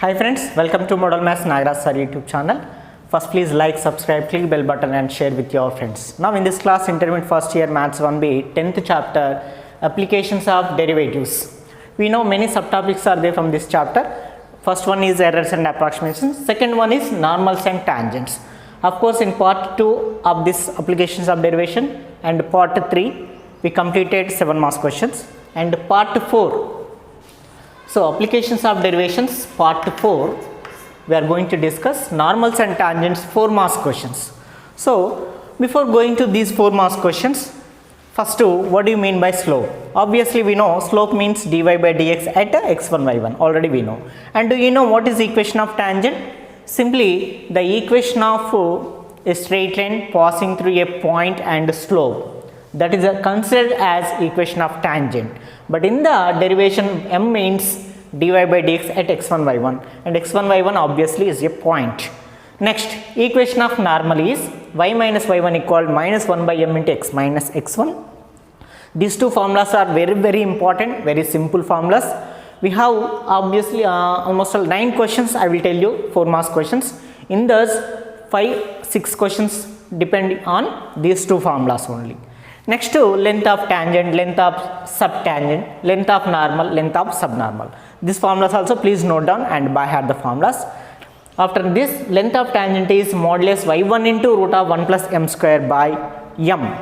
Hi friends, welcome to Model Maths Nagaraj Sir YouTube channel. First please like, subscribe, click bell button and share with your friends. Now in this class, intermediate first year Maths 1B, 10th chapter, applications of derivatives. We know many subtopics are there from this chapter. First one is errors and approximations. Second one is normals and tangents. Of course, in part 2 of this applications of derivation and part 3, we completed 7 marks questions. And part 4, so applications of derivations part 4, we are going to discuss normals and tangents 4 marks questions. So before going to these 4 marks questions, first what do you mean by slope? Obviously we know slope means dy by dx at x1 y1, already we know. And do you know what is the equation of tangent? Simply the equation of a straight line passing through a point and slope. That is considered as equation of tangent. But in the derivation, m means dy by dx at x1 y1, and x1 y1 obviously is a point. Next, equation of normal is y minus y1 equal minus 1 by m into x minus x1. These two formulas are very important, very simple formulas. We have obviously almost 9 questions. I will tell you 4 marks questions. In those 5-6 questions depend on these two formulas only. Next to length of tangent, length of subtangent, length of normal, length of subnormal. These formulas also please note down and by heart the formulas. After this, length of tangent is modulus y1 into root of 1 plus m square by m.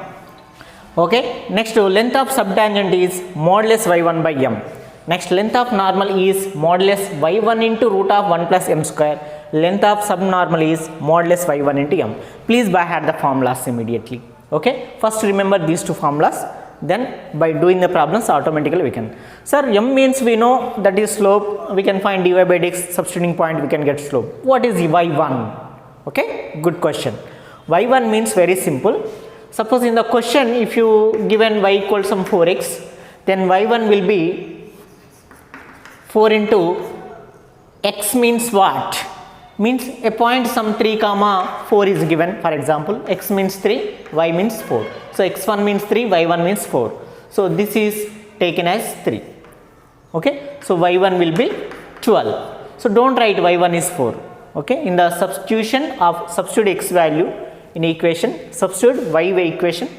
Okay. Next to length of subtangent is modulus y1 by m. Next, length of normal is modulus y1 into root of 1 plus m square. Length of subnormal is modulus y1 into m. Please by heart the formulas immediately. Okay, first remember these two formulas, then by doing the problems automatically we can. Sir, m means we know that is slope, we can find dy by dx, substituting point we can get slope. What is y1? Okay, good question. y1 means very simple. Suppose in the question if you given y equals some 4x, then y1 will be 4 into x means what? Means a point some 3 comma 4 is given, for example x means 3, y means 4. So x1 means 3, y1 means 4. So this is taken as 3. Okay, so y1 will be 12. So don't write y1 is 4. Okay, in the substitute x value in equation, substitute y equation.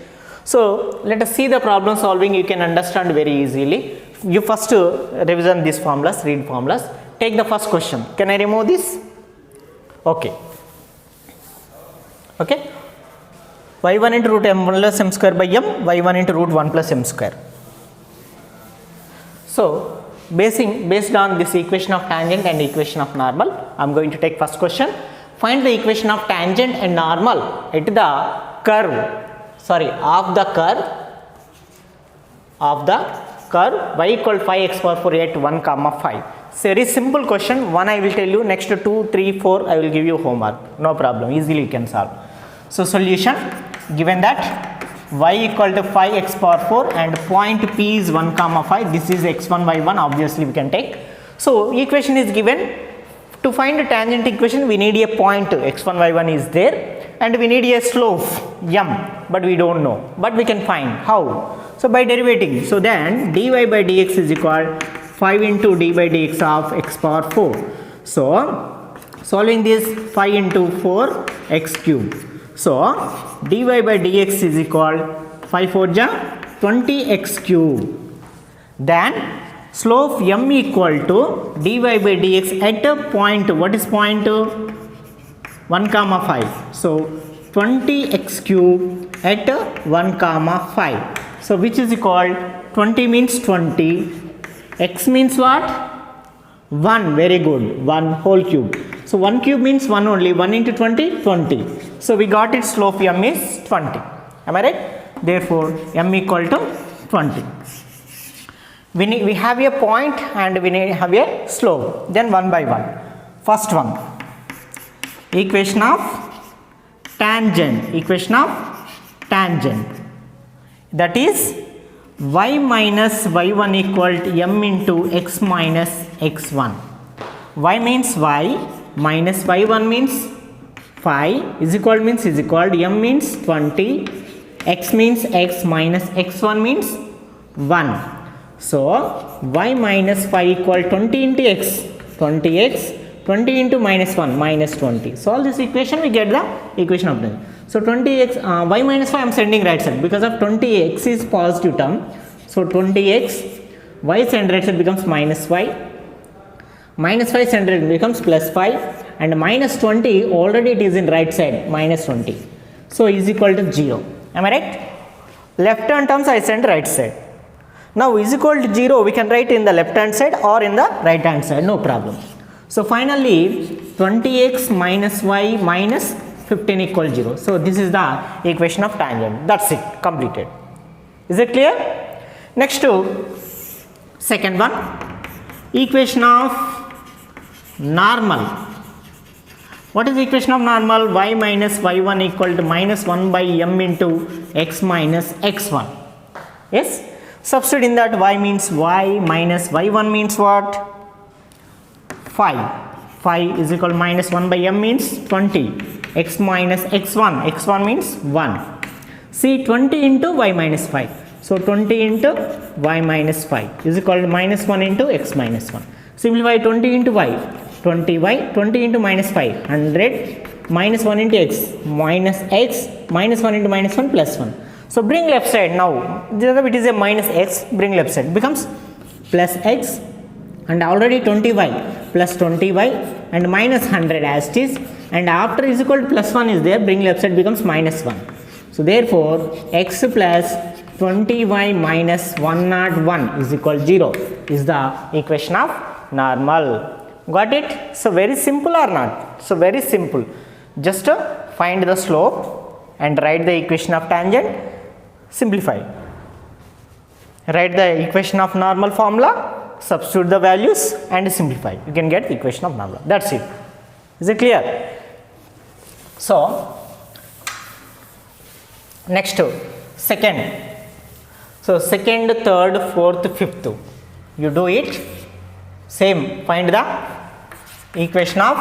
So let us see the problem solving, you can understand very easily. You first revision these formulas, read formulas. Take the first question. Can I remove this? Okay. Okay. y1 into root m 1 plus m square by m, y1 into root 1 plus m square. So based on this equation of tangent and equation of normal, I am going to take first question. Find the equation of tangent and normal at the curve, of the curve y equal 5x power 4 at 1 comma 5. Very simple question. One I will tell you, next to 2, 3, 4 I will give you homework. No problem, easily you can solve. So solution, given that y equal to 5x power 4 and point P is 1 comma 5. This is x1 y1, obviously we can take. So equation is given. To find a tangent equation we need a point x1 y1 is there and we need a slope m, but we don't know, but we can find how. So by derivating, so then dy by dx is equal 5 into d by dx of x power 4. So solving this 5 into 4 x cube. So dy by dx is equal 5 4 ja 20 x cube. Then slope m equal to dy by dx at a point, what is point? 1 comma 5. So 20 x cube at 1 comma 5. So which is equal 20 means 20. X means what? 1, very good, 1 whole cube. So 1 cube means 1 only, 1 into 20, 20. So we got it, slope m is 20. Am I right? Therefore, m equal to 20. We have a point and we have a slope. Then one by one. First one, equation of tangent. That is y minus y1 equal to m into x minus x1. Y means y, minus y1 means 5, is equal m means 20, x means x minus x1 means 1. So y minus 5 equal 20 into x, 20x 20 into minus 1 minus 20. Solve this equation, we get the equation of the. So 20x y minus 5 I am sending right side because of 20x is positive term. So 20x y send right side becomes minus y, minus 5 send right becomes plus 5, and minus 20 already it is in right side minus 20. So is equal to 0. Am I right? Left hand terms I send right side. Now is equal to 0 we can write in the left hand side or in the right hand side, no problem. So finally 20x minus y minus 15 equal 0. So this is the equation of tangent. That's it, completed. Is it clear? Next to second one, equation of normal. What is the equation of normal? Y minus y1 equal to minus 1 by m into x minus x1. Yes? Substitute in that y means y minus y1 means what? 5. 5 is equal to minus 1 by m means 20. X minus x1. x1 means 1. See 20 into y minus 5. So 20 into y minus 5 is equal to minus 1 into x minus 1. Simplify 20 into y. 20y, 20 into minus 5, 100, minus 1 into x, minus 1 into minus 1 plus 1. So bring left side now, it is a minus x, bring left side, becomes plus x, and already 20y plus 20y and minus 100 as it is, and after is equal to plus 1 is there, bring left side becomes minus 1. So therefore x plus 20y minus 101 is equal to 0 is the equation of normal. Got it? So very simple or not? So very simple. Just find the slope and write the equation of tangent. Simplify. Write the equation of normal formula, substitute the values and simplify. You can get the equation of normal. That's it. Is it clear? So next second. So second, third, fourth, fifth. You do it. Same. Find the equation of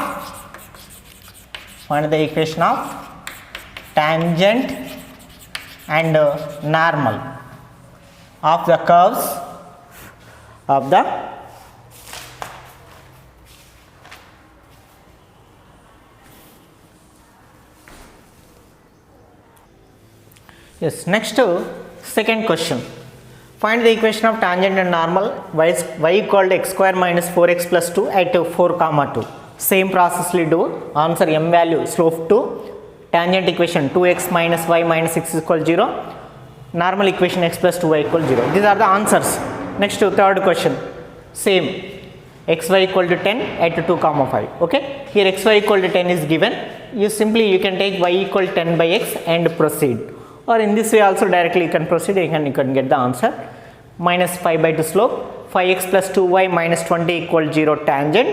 tangent and normal of the curves of the next second question. Find the equation of tangent and normal y equal to x square minus 4x plus 2 at 4 comma 2. Same process we do. Answer m value slope 2. Tangent equation 2x minus y minus 6 is equal to 0. Normal equation x plus 2y equal to 0. These are the answers. Next to third question. Same. xy equal to 10 at 2 comma 5. Okay. Here xy equal to 10 is given. You can take y equal to 10 by x and proceed. Or in this way also directly you can proceed, you can get the answer. Minus 5 by 2 slope, 5x plus 2y minus 20 equal 0 tangent,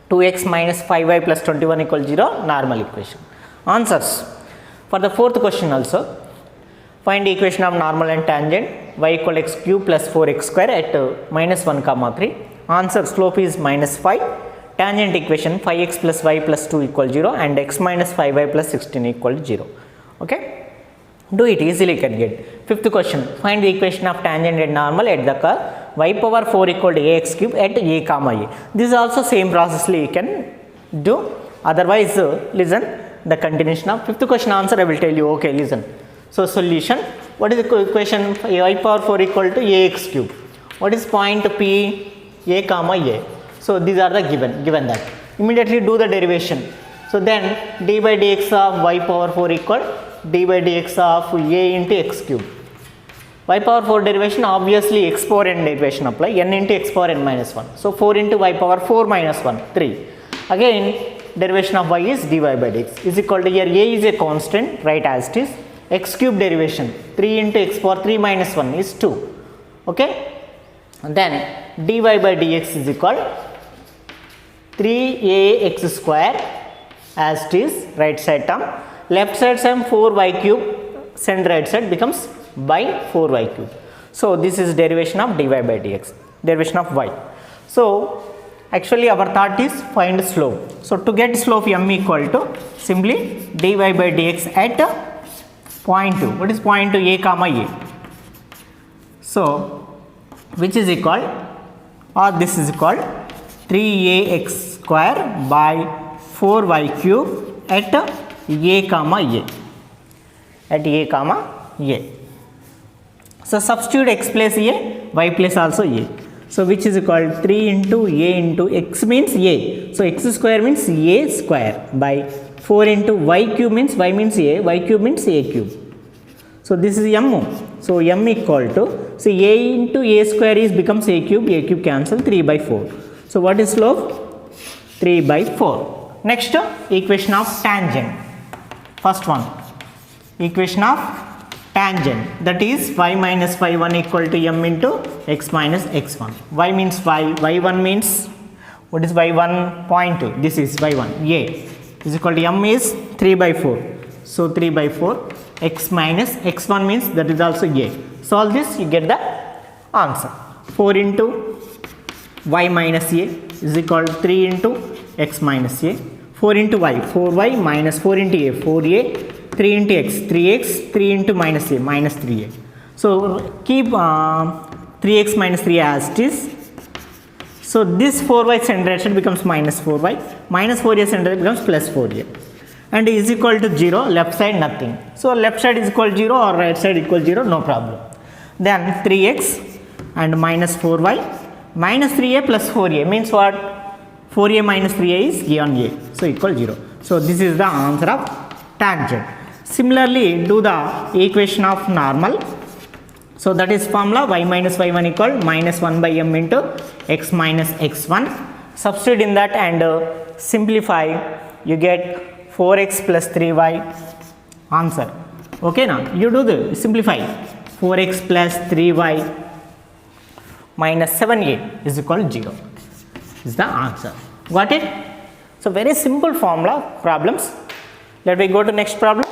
2x minus 5y plus 21 equal 0 normal equation. Answers. For the fourth question also, find the equation of normal and tangent, y equal x cube plus 4x square at minus 1 comma 3. Answer slope is minus 5. Tangent equation 5x plus y plus 2 equal 0 and x minus 5y plus 16 equal 0. Okay. Do it easily, you can get. Fifth question, find the equation of tangent and normal at the curve y power 4 equal to ax cube at a comma a. This is also same process you can do. Otherwise, listen the continuation of fifth question answer I will tell you. Okay, listen. So solution, what is the equation y power 4 equal to ax cube? What is point P a comma a? So these are the given that. Immediately do the derivation. So then d by dx of y power 4 equal d by dx of a into x cube. Y power 4 derivation, obviously x power n derivation apply, n into x power n minus 1. So 4 into y power 4 minus 1, 3. Again derivation of y is dy by dx is equal to, here a is a constant, right as it is. X cube derivation 3 into x power 3 minus 1 is 2. Okay. And then dy by dx is equal 3ax square as it is, right side term. Left side same 4y cube, send right side becomes by 4y cube. So this is derivation of dy by dx, derivation of y. So actually our thought is find slope. So to get slope m equal to simply dy by dx at point 2. What is point 2? A comma a. So which is equal, or this is equal 3ax square by 4y cube at a comma a. At a comma a. So substitute x place a, y place also a. So which is equal to 3 into a into x means a. So x square means a square by 4 into y cube means y means a, y cube means a cube. So this is m. So m equal to, so a into a square is becomes a cube cancel 3 by 4. So what is slope? 3 by 4. Next equation of tangent. First one, equation of tangent, that is y minus y1 equal to m into x minus x1. Y means y, y1 means, what is y1? 0.2, this is y1, a is equal to m is 3 by 4. So 3 by 4, x minus x1 means that is also a. Solve this, you get the answer. 4 into y minus a is equal to 3 into x minus a. 4 into y, 4y minus 4 into a, 4a, 3 into x, 3x, 3 into minus a, minus 3a. So keep 3x minus 3 as it is. So this 4y centered becomes minus 4y, minus 4a centered becomes plus 4a. And is equal to 0, left side nothing. So left side is equal to 0 or right side equal to 0, no problem. Then 3x and minus 4y, minus 3a plus 4a means what? 4a minus 3a is a on a, so equal 0. So this is the answer of tangent. Similarly, do the equation of normal. So that is formula y minus y1 equal minus 1 by m into x minus x1. Substitute in that and simplify, you get 4x plus 3y answer. Okay, now you do the simplify. 4x plus 3y minus 7a is equal to 0 is the answer. Got it? So very simple formula problems. Let me go to next problem.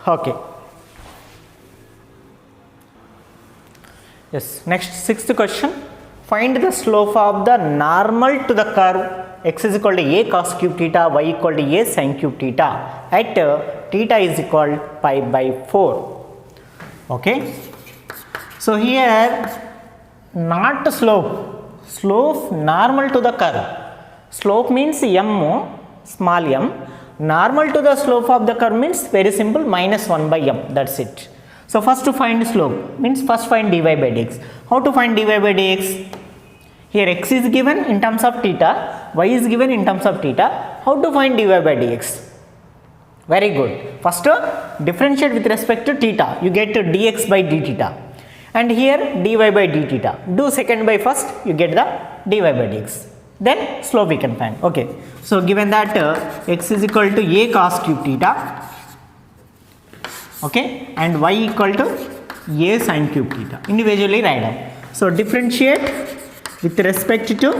Okay. Yes, next sixth question. Find the slope of the normal to the curve x is equal to a cos cube theta, y equal to a sin cube theta at theta is equal to pi by 4. Okay. So here not slope, slope normal to the curve. Slope means m, small m. Normal to the slope of the curve means very simple, minus 1 by m, that's it. So first to find slope means first find dy by dx. How to find dy by dx? Here x is given in terms of theta, y is given in terms of theta. How to find dy by dx? Very good. First differentiate with respect to theta, you get dx by d theta. And here dy by d theta. Do second by first, you get the dy by dx. Then slope we can find. Okay. So given that x is equal to a cos cube theta, okay, and y equal to a sin cube theta. Individually write down. So differentiate with respect to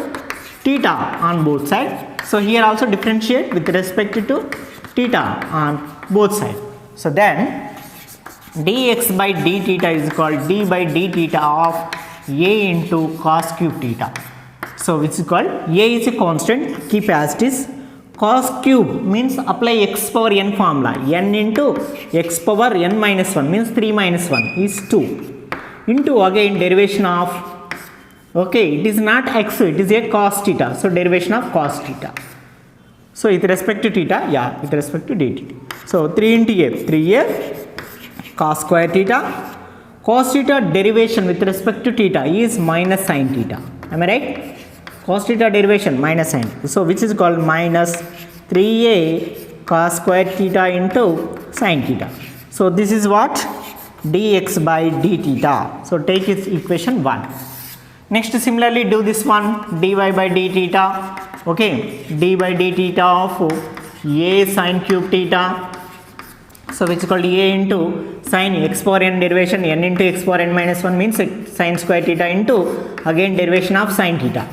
theta on both sides. So here also differentiate with respect to theta on both sides. So then dx by d theta is called d by d theta of a into cos cube theta. So which is called, a is a constant, keep as it is. Cos cube means apply x power n formula, n into x power n minus 1 means 3 minus 1 is 2 into again derivation of, okay, it is not x, it is a cos theta, so derivation of cos theta. So with respect to theta, yeah, with respect to dt. So 3 into a, 3a cos square theta. Cos theta derivation with respect to theta is minus sin theta. Am I right? Cos theta derivation minus sin. So which is called minus 3a cos square theta into sin theta. So this is what? Dx by d theta. So take its equation 1. Next similarly do this one, dy by d theta. Okay, d by d theta of a sin cube theta. So which is called a into sin x power n derivation, n into x power n minus 1 means sin square theta into again derivation of sin theta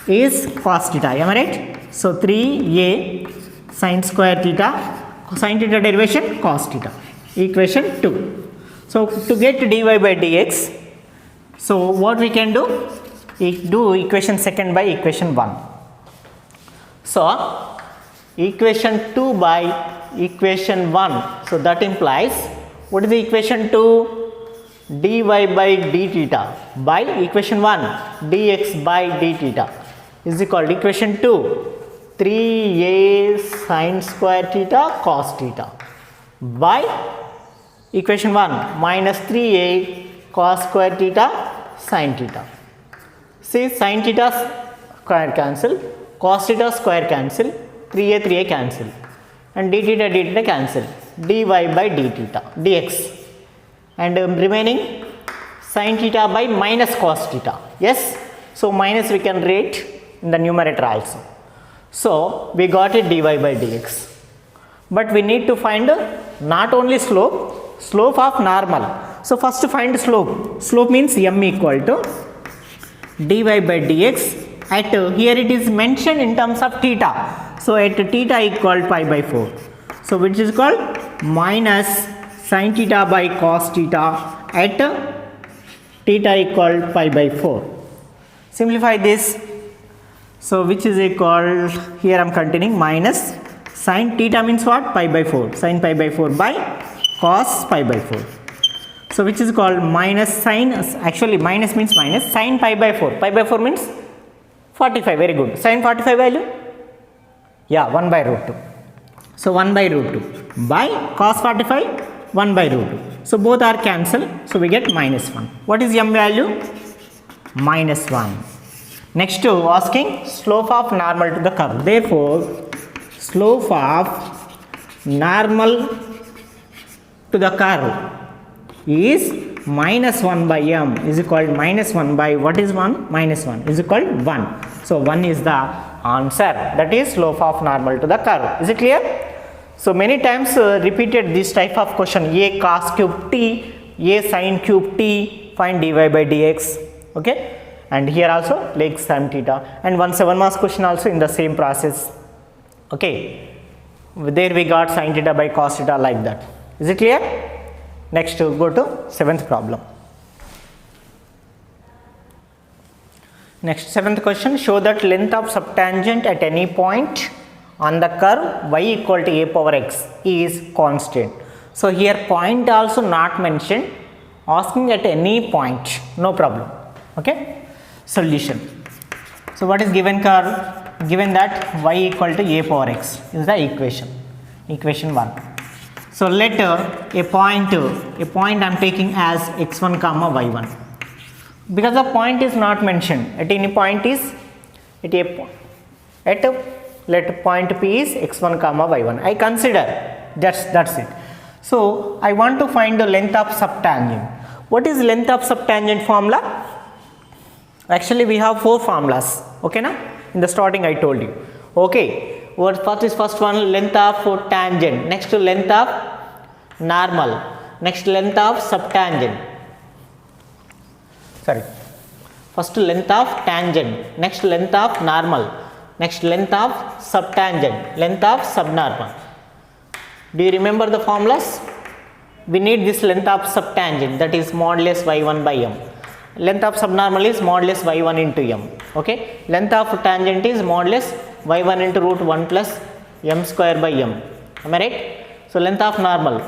is cos theta. Am I right? So 3a sin square theta, sin theta derivation cos theta, equation 2. So to get dy by dx, so what we can do? Do equation second by equation 1. So equation 2 by equation 1. So that implies, what is the equation 2? dy by d theta by equation 1 dx by d theta is equal to equation 2 3a sin square theta cos theta by equation 1 minus 3a cos square theta sin theta. See, sin theta square cancel, cos theta square cancel, 3a cancel, and d theta cancel, dy by d theta dx, and remaining sin theta by minus cos theta. Yes, so minus we can write in the numerator also. So we got it dy by dx, but we need to find not only slope of normal. So first to find slope means m equal to dy by dx at here it is mentioned in terms of theta, so at theta equal pi by 4, so which is called minus sin theta by cos theta at theta equal pi by 4. Simplify this, so which is equal, here I am continuing, minus sin theta means what, pi by 4, sin pi by 4 by cos pi by 4, so which is called minus sin, actually minus means minus, sin pi by 4, pi by 4 means 45, very good, sin 45 value, yeah, 1 by root 2, so 1 by root 2 by cos 45 1 by root 2, so both are cancelled, so we get minus 1. What is m value? Minus 1. Next to asking slope of normal to the curve, therefore slope of normal to the curve is minus 1 by m is equal to minus 1 by, what is 1? Minus 1 is equal to 1. So 1 is the answer, that is slope of normal to the curve. Is it clear? So many times repeated this type of question, a cos cube t, a sin cube t, find dy by dx, okay, and here also like sin theta, and 1 7 marks question also in the same process, okay, there we got sin theta by cos theta like that. Is it clear? Next go to 7th problem. Next 7th question, show that length of subtangent at any point on the curve y equal to a power x is constant. So here point also not mentioned, asking at any point, no problem, okay. Solution, so what is given curve? Given that y equal to a power x is the equation 1. So let a point I am taking as x1 comma y1, because the point is not mentioned, at any point is let point p is x1 comma y1, I consider, that's it. So I want to find the length of subtangent. What is length of subtangent formula? Actually we have 4 formulas, okay na, in the starting I told you, okay. What first one, length of tangent, next to length of normal, next length of subtangent, first length of tangent, next length of normal, next length of subtangent, length of subnormal. Do you remember the formulas? We need this length of subtangent, that is modulus y1 by m. Length of subnormal is modulus y1 into m, okay. Length of tangent is modulus y1 into root 1 plus m square by m, am I right? So length of normal,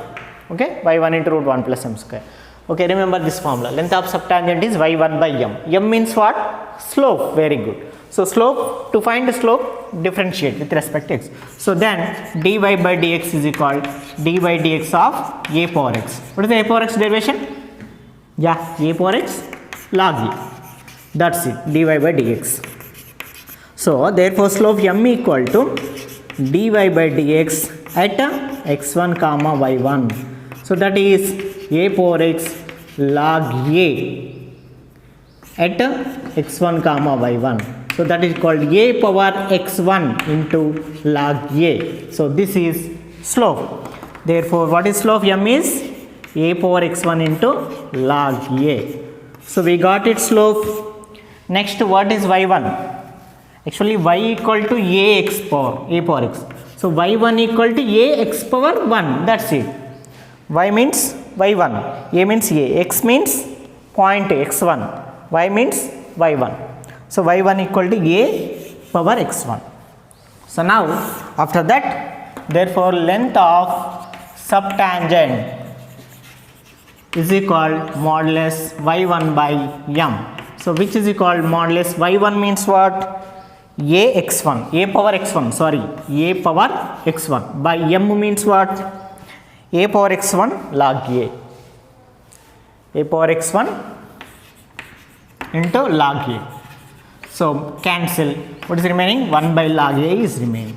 okay, y1 into root 1 plus m square, okay. Remember this formula, length of subtangent is y1 by m. M means what? Slope, very good. So slope, to find the slope, differentiate with respect to x. So then dy by dx is equal dy by dx of a power x. What is the a power x derivation? Yeah, a power x log a, that's it, dy by dx. So therefore slope m equal to dy by dx at x1 comma y1. So that is a power x log a at x1 comma y1. So that is called a power x1 into log a. So this is slope. Therefore what is slope? M is a power x1 into log a. So we got its slope. Next what is y1? Actually y equal to a power x. So y1 equal to a x power 1, that's it. Y means y1, a means a, x means point x1, y means y1. So y1 equal to a power x1. So now after that, therefore length of subtangent is equal modulus y1 by m. So which is equal modulus y1 means what? A power x1, sorry, a power x1 by m means what? A power x1 log a power x1 into log a. So cancel, what is remaining? 1 by log a is remaining.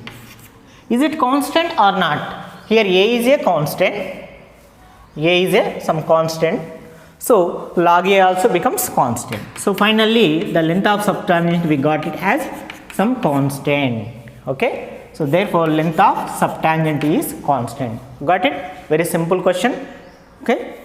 Is it constant or not? Here a is a constant, a is some constant, so log a also becomes constant. So finally the length of subtangent we got it as some constant. Okay, so therefore length of subtangent is constant. Got it? Very simple question. Okay,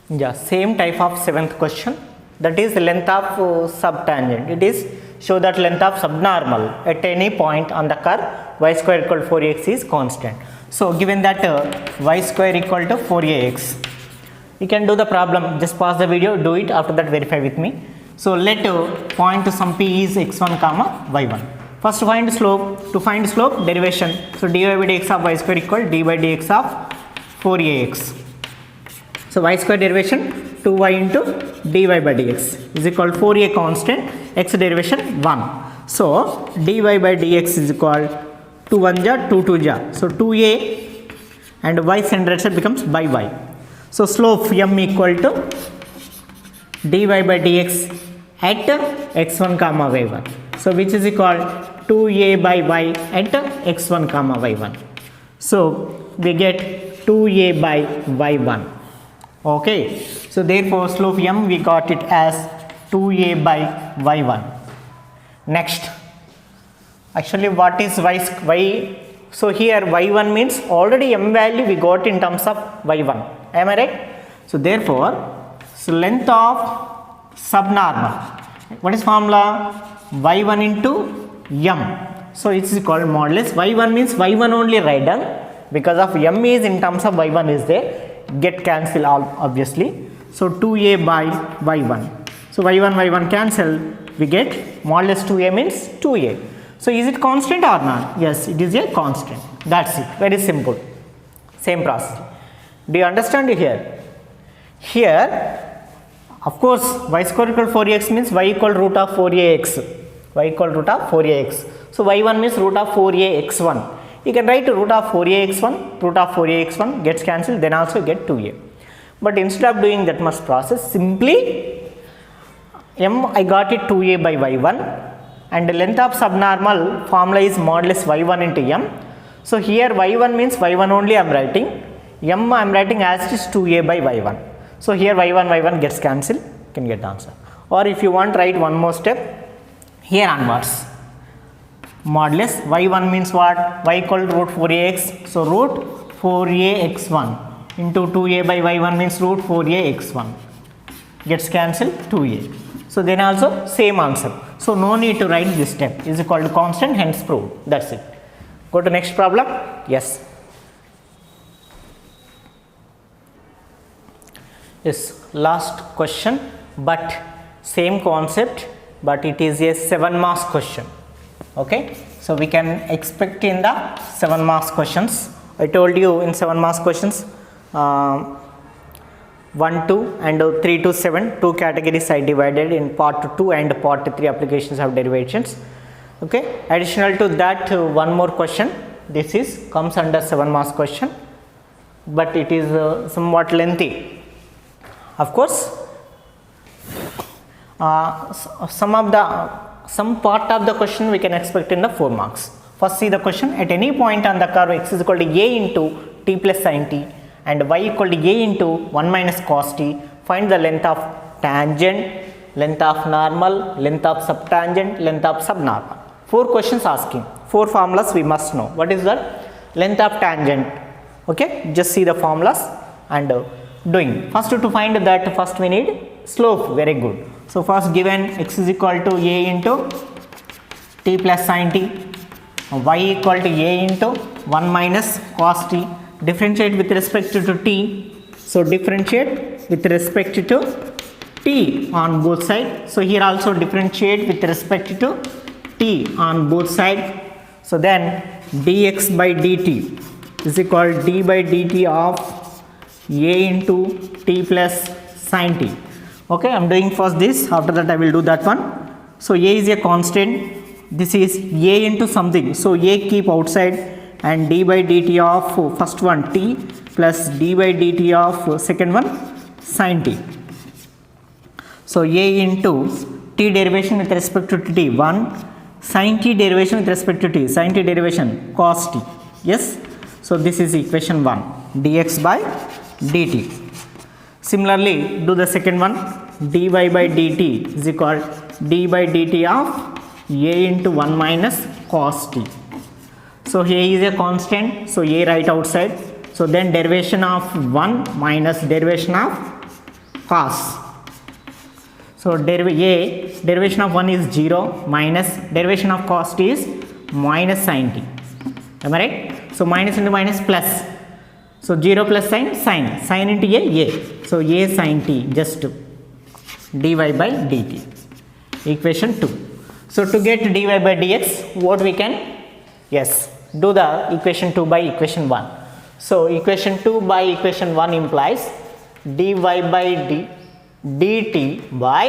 yeah, same type of seventh question, that is the length of subtangent. It is show that length of subnormal at any point on the curve y square equal to 4ax is constant. So given that y square equal to 4ax, you can do the problem, just pause the video, do it, after that verify with me. So let point to some p is x1 comma y1. First find slope. To find slope, derivation, so dy by dx of y square equal d by dx of 4ax. So y square derivation 2y into dy by dx is equal to 4a constant, x derivation 1. So dy by dx is equal 2 1 ja 2 2 ja, so 2a and y center becomes by y. So slope m equal to dy by dx at x1 comma y1, so which is equal 2a by y at x1 comma y1. So we get 2a by y1. Okay, so therefore slope m we got it as 2a by y1. Next, actually what is y? So here y1 means already m value we got in terms of y1, am I right? So therefore, so length of subnormal, what is formula? y1 into m. So it is called modulus y1 means y1 only write down, because of m is in terms of y1 is there, get cancel all obviously. So 2a by y1, so y1 cancel, we get modulus 2a means 2a. So is it constant or not? Yes, it is a constant. That's it, very simple, same process. Do you understand here? Here of course y square equal 4ax means y equal root of 4ax, y equal root of 4ax. So y1 means root of 4ax1. You can write root of 4ax1, root of 4ax1 gets cancelled, then also get 2a. But instead of doing that much process, simply m I got it 2a by y1, and the length of subnormal formula is modulus y1 into m. So here y1 means y1 only I am writing, m I am writing as it is 2a by y1. So here y1 gets cancelled, can get the answer. Or if you want, write one more step here onwards. Modulus y1 means what? Y equal to root 4ax, so root 4ax1 into 2a by y1 means root 4ax1 gets cancelled, 2a. So then also same answer, so no need to write this step, is equal to constant, hence proved. That's it. Go to next problem. Yes, last question, but same concept, but it is a 7 marks question. Okay, so we can expect in the 7 marks questions. I told you in 7 marks questions 1 2 and 3 to 7, 2 categories I divided in part 2 and part 3 applications of derivations. Okay, additional to that one more question, this is comes under 7 marks question, but it is somewhat lengthy. Of course some part of the question we can expect in the 4 marks. First see the question. At any point on the curve x is equal to a into t plus sin t and y equal to a into 1 minus cos t, find the length of tangent, length of normal, length of subtangent, length of subnormal. 4 questions asking, 4 formulas we must know. What is that? Length of tangent. Okay, just see the formulas and doing. First to find that, first we need slope. Very good. So first given x is equal to a into t plus sin t, y equal to a into 1 minus cos t, differentiate with respect to t. So differentiate with respect to t on both sides. So here also differentiate with respect to t on both sides. So then dx by dt is equal d by dt of a into t plus sin t. Okay, I'm doing first this, after that I will do that one. So a is a constant, this is a into something, so a keep outside, and d by dt of first one t plus d by dt of second one sin t. So a into t derivation with respect to t 1, sin t derivation with respect to t, sin t derivation cos t. Yes, so this is equation 1, dx by dt. Similarly, do the second one, dy by dt is equal d by dt of a into 1 minus cos t. So a is a constant, so a right outside, so then derivation of 1 minus derivation of cos. So derivation of 1 is 0 minus derivation of cos t is minus sin t. Am I right? So minus into minus plus. So 0 plus sin into a. So a sin t, just dy by dt. Equation 2. So to get dy by dx, what we can? Yes, do the equation 2 by equation 1. So equation 2 by equation 1 implies dy by dt by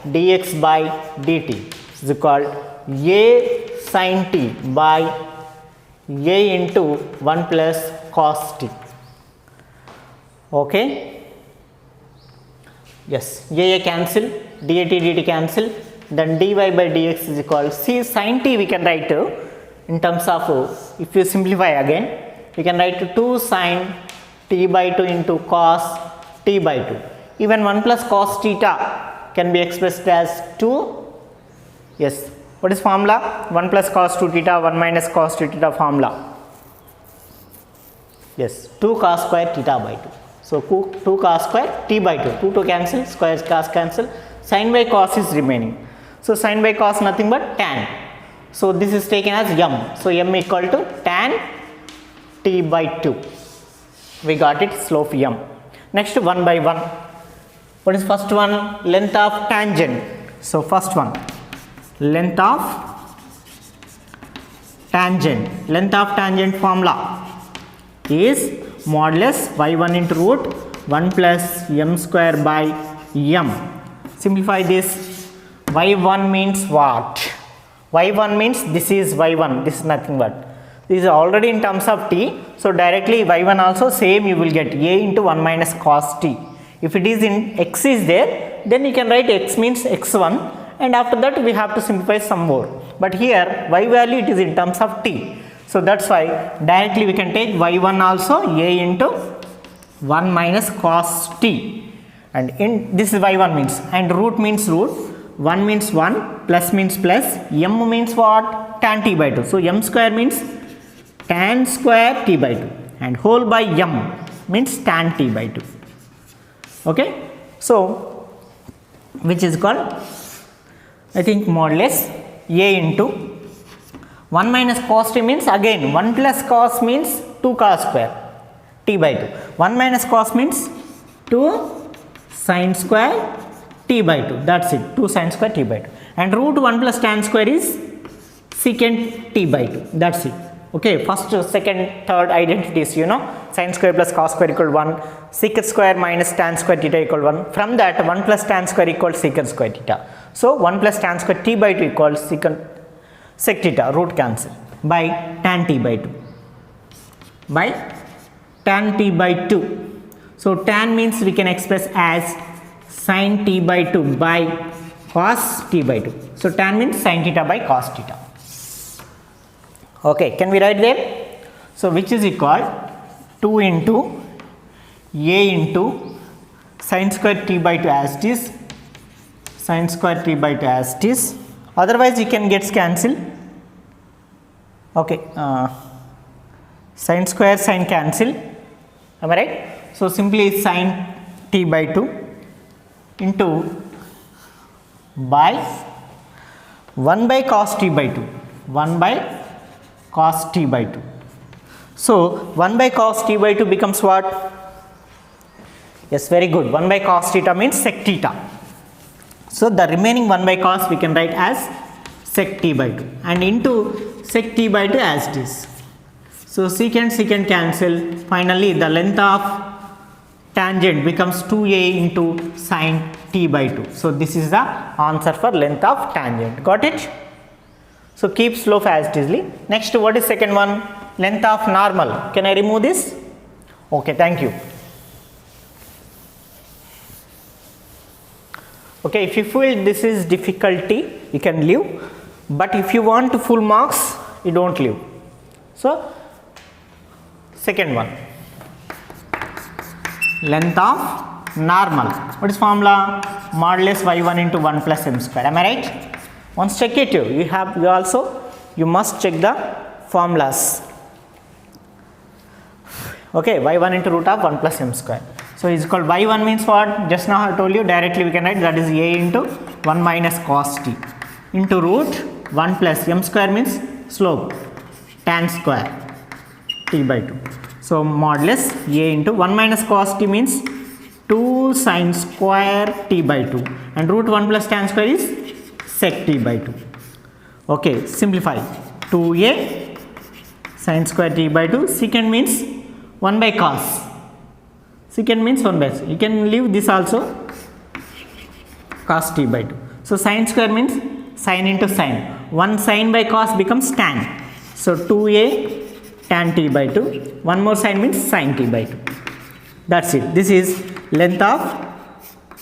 dx by dt is equal a sin t by a into 1 plus cos t. Okay, yes, a cancel, dat dt cancel, then dy by dx is equal, see sin t we can write in terms of, if you simplify again, we can write 2 sin t by 2 into cos t by 2. Even 1 plus cos theta can be expressed as 2. Yes, what is formula? 1 plus cos 2 theta, 1 minus cos 2 theta formula. Yes, 2 cos square theta by 2. So 2 cos square t by 2, 2 to cancel, square cos cancel, sin by cos is remaining. So sin by cos nothing but tan. So this is taken as m. So m equal to tan t by 2. We got it, slope m. Next 1 by 1. What is first one? Length of tangent. So first one, length of tangent. Length of tangent formula is modulus y1 into root 1 plus m square by m. Simplify this. Y1 means what? Y1 means this is y1, this is nothing but, this is already in terms of t, so directly y1 also same you will get a into 1 minus cos t. If it is in x is there, then you can write x means x1, and after that we have to simplify some more, but here y value it is in terms of t, so that's why directly we can take y1 also a into 1 minus cos t, and in this is y1 means, and root means root, 1 means 1, plus means plus, m means what? Tan t by 2. So m square means tan square t by 2, and whole by m means tan t by 2. Okay, so which is called, I think, modulus a into 1 minus cos t means again 1 plus cos means 2 cos square t by 2. 1 minus cos means 2 sin square t by 2, that's it, 2 sin square t by 2, and root 1 plus tan square is secant t by 2, that's it. Okay, first, second, third identities, you know, sin square plus cos square equal 1, secant square minus tan square theta equal 1, from that 1 plus tan square equals secant square theta. So 1 plus tan square t by 2 equals secant sec theta, root cancel, by tan t by 2, by tan t by 2. So tan means we can express as sin t by 2 by cos t by 2. So tan means sin theta by cos theta. Okay, can we write there? So which is equal 2 into a into sin square t by 2 as it is, sin square t by 2 as it is, otherwise you can get cancel. Okay, sin square sin cancel, am I right? So simply sin t by 2 into by 1 by cos t by 2, 1 by cos t by 2. So 1 by cos t by 2 becomes what? Yes, very good, 1 by cos theta means sec theta. So the remaining 1 by cos we can write as sec t by 2, and into sec t by 2 as it is. So secant cancel. Finally, the length of tangent becomes 2a into sine t by 2. So this is the answer for length of tangent. Got it? So keep slope as it is. Next, what is second one? Length of normal. Can I remove this? Okay, thank you. Okay, if you feel this is difficulty, you can leave. But if you want full marks, you don't leave. So second one, length of normal. What is formula? Modulus y1 into 1 plus m square. Am I right? Once check it, you must check the formulas. Okay, y1 into root of 1 plus m square. So is called y1 means what? Just now I told you, directly we can write that is a into 1 minus cos t into root 1 plus m square means slope tan square t by 2. So modulus a into 1 minus cos t means 2 sin square t by 2 and root 1 plus tan square is sec t by 2. Okay, simplify. 2a sin square t by 2. Secant means 1 by cos. Secant means 1 by cos. You can leave this also, cos t by 2. So sin square means sin into sin. 1 sin by cos becomes tan. So 2a tan t by 2. One more sin means sin t by 2. That's it. This is length of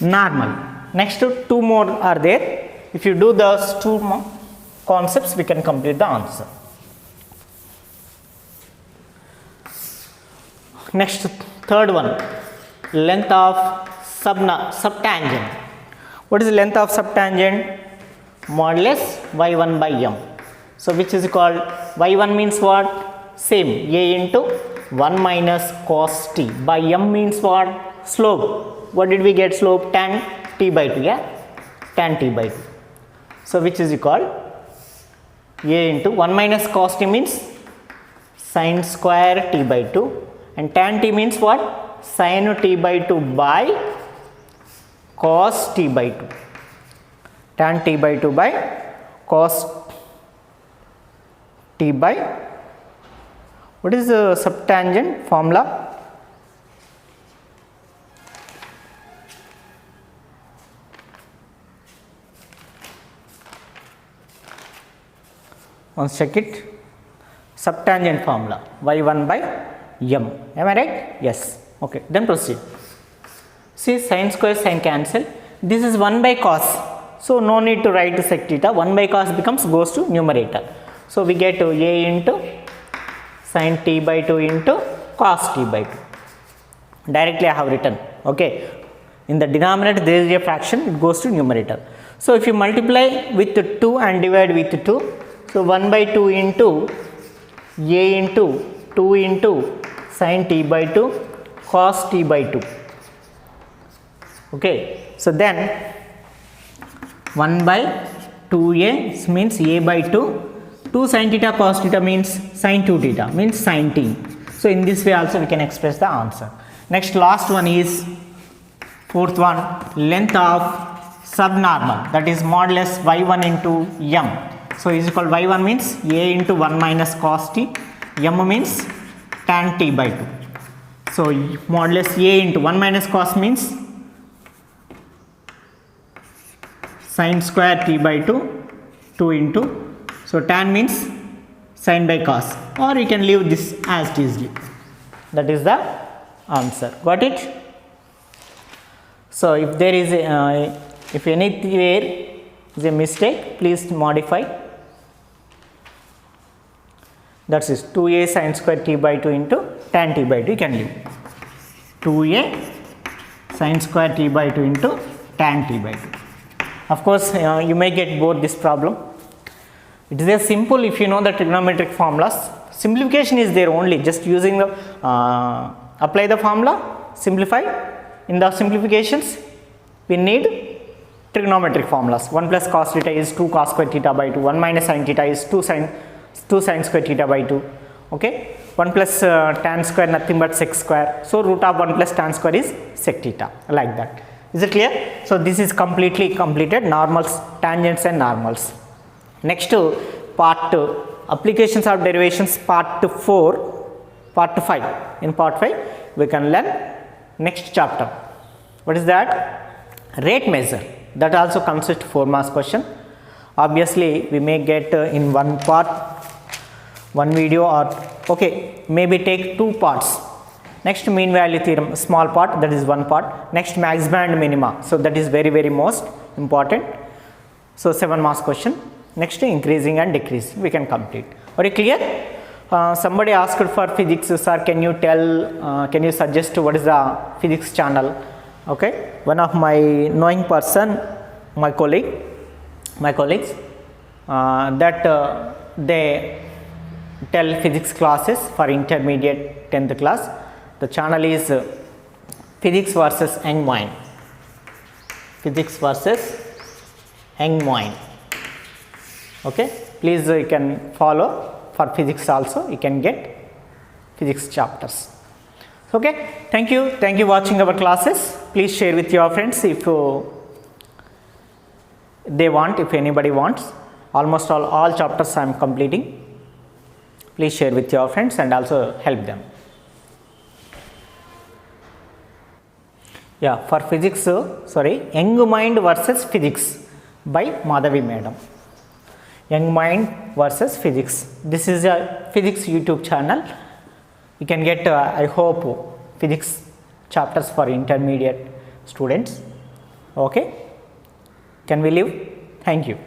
normal. Next, two more are there. If you do those two more concepts, we can complete the answer. Next, third one, length of subtangent. What is the length of subtangent? Modulus y1 by m. So which is called y1 means what? Same, a into 1 minus cos t by m means what? Slope. What did we get? Slope tan t by 2. Yeah, tan t by 2. So which is called a into 1 minus cos t means sin square t by 2 and tan t means what? Sin t by 2 by cos t by 2. Tan t by 2 by cos t by, what is the subtangent formula? Once check it. Subtangent formula y1 by m. Am I right? Yes. Okay, then proceed. See, sin square sin cancel. This is 1 by cos. So no need to write sec theta. 1 by cos goes to numerator. So we get a into sin t by 2 into cos t by 2. Directly I have written. Okay. In the denominator there is a fraction, it goes to numerator. So if you multiply with 2 and divide with 2, so 1 by 2 into a into 2 into sin t by 2 cos t by 2. Okay. So then 1 by 2a means a by 2. 2 sin theta cos theta means sin 2 theta means sin t. So in this way also we can express the answer. Next, last one is fourth one, length of subnormal, that is modulus y1 into m. So is equal y1 means a into 1 minus cos t, m means tan t by 2. So modulus a into 1 minus cos means sin square t by 2, 2 into, so tan means sin by cos, or you can leave this as it is. That is the answer. Got it? So if there is if anywhere is a mistake, please modify. That is 2a sin square t by 2 into tan t by 2, you can leave. 2a sin square t by 2 into tan t by 2. Of course, you may get bored this problem. It is a simple if you know the trigonometric formulas. Simplification is there only, just using the apply the formula, simplify. In the simplifications, we need trigonometric formulas. 1 plus cos theta is 2 cos square theta by 2. 1 minus sin theta is 2 sin square theta by 2. Okay. 1 plus tan square nothing but sec square. So root of 1 plus tan square is sec theta, like that. Is it clear? So this is completely completed, normals, tangents and normals. Next part 2, applications of derivations part 4. part 5. In part 5 we can learn next chapter. What is that? Rate measure. That also consists 4 marks question. Obviously we may get in one part, one video, or okay, maybe take 2 parts. Next mean value theorem, small part, that is one part. Next maxima and minima, so that is very most important. So 7 marks question. Next increasing and decreasing we can complete. Are you clear? Somebody asked for physics, sir, can you tell, can you suggest what is the physics channel? Okay, one of my knowing person, my colleagues, that they tell physics classes for intermediate 10th class. The channel is Physics versus Young Mind. Physics versus Young Mind. Okay, please you can follow. For physics also you can get physics chapters. Okay, thank you watching our classes. Please share with your friends if they want, if anybody wants. Almost all chapters I am completing. Please share with your friends and also help them. Yeah, for physics, Young Mind versus Physics by Madhavi Madam. Young Mind versus Physics. This is a physics YouTube channel. You can get, I hope, physics chapters for intermediate students. Okay, can we leave? Thank you.